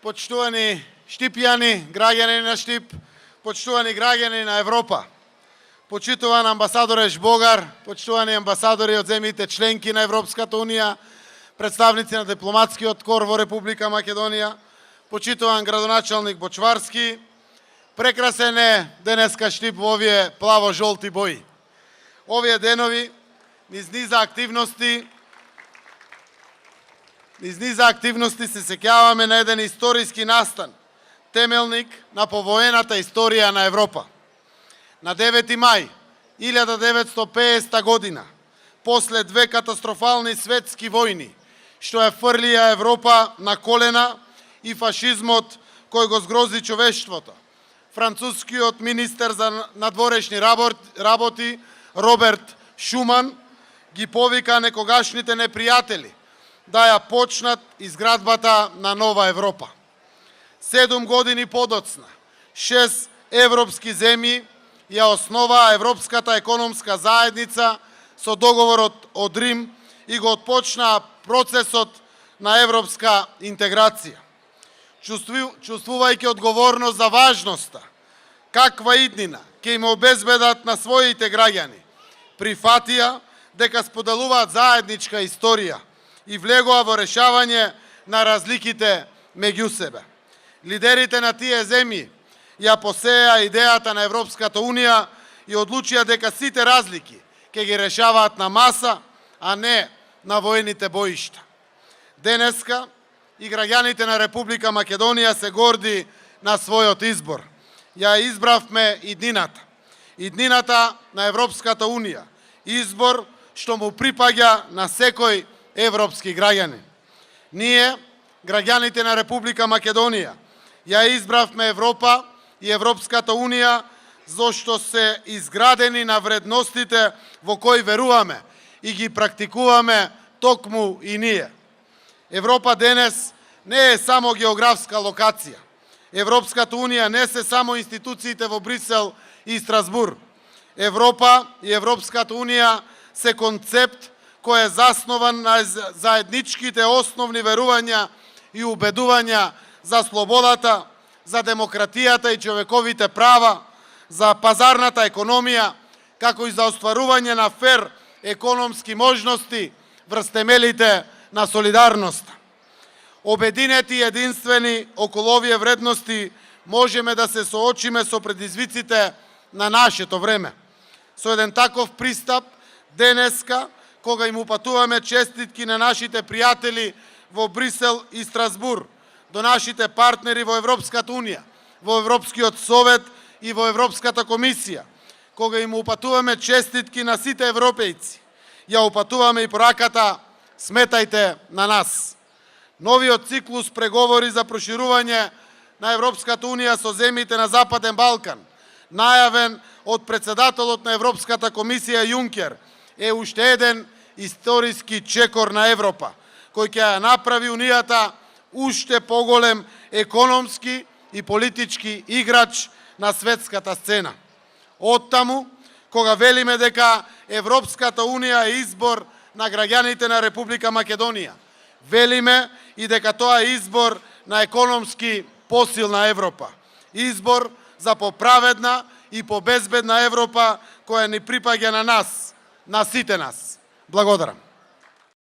почитувани Штипјани, граѓани на Штип, почитувани граѓани на Европа, почитуван амбасадор Богар, почитувани амбасадори од земјите членки на Европската Унија, представници на дипломатскиот кор во Република Македонија, почитуван градоначалник Бочварски, прекрасен е денеска Штип во овие плаво-жолти бои. Овие денови, низ низа активности се сеќаваме на еден историски настан, темелник на повоената историја на Европа. На 9 мај 1950 година, после две катастрофални светски војни, што ја фрлија Европа на колена и фашизмот кој го згрози човештвото, францускиот министер за надворешни работи Роберт Шуман ги повика некогашните непријатели да ја почнат изградбата на нова Европа. 7 години подоцна, 6 европски земји ја основаа Европската економска заедница со договорот од Рим и го отпочнаа процесот на европска интеграција. Чувствувајќи одговорност за важноста, каква иднина ќе им обезбедат на своите граѓани, прифатија дека споделуваат заедничка историја и влегоа во решавање на разликите меѓу себе. Лидерите на тие земји ја посеа идејата на Европската Унија и одлучија дека сите разлики ќе ги решаваат на маса, а не на воените боишта. Денеска и граѓаните на Република Македонија се горди на својот избор. Ја избравме иднината на Европската Унија, избор што му припаѓа на секој европски граѓани. Ние, граѓаните на Република Македонија, ја избравме Европа и Европската Унија зашто се изградени на вредностите во кои веруваме и ги практикуваме токму и ние. Европа денес не е само географска локација. Европската Унија не се само институциите во Брисел и Страсбур. Европа и Европската Унија се концепт кој е заснован на заедничките основни верувања и убедувања за слободата, за демократијата и човековите права, за пазарната економија, како и за остварување на фер економски можности врз темелите на солидарноста. Обединети и единствени околу овие вредности можеме да се соочиме со предизвиците на нашето време. Со еден таков пристап денеска, кога им упатуваме честитки на нашите пријатели во Брисел и Страсбур, до нашите партнери во Европската Унија, во Европскиот совет и во Европската комисија, кога им упатуваме честитки на сите европејци, ја упатуваме и пораката сметајте на нас. Новиот циклус преговори за проширување на Европската Унија со земјите на Западен Балкан, најавен од председателот на Европската комисија Јункер, е уште еден историски чекор на Европа, кој ќе ја направи Унијата уште поголем економски и политички играч на светската сцена. Оттаму, кога велиме дека Европската Унија е избор на граѓаните на Република Македонија, велиме и дека тоа е избор на економски посилна Европа. Избор за поправедна и побезбедна Европа која ни припаѓа на нас, на сите нас. Благодарам.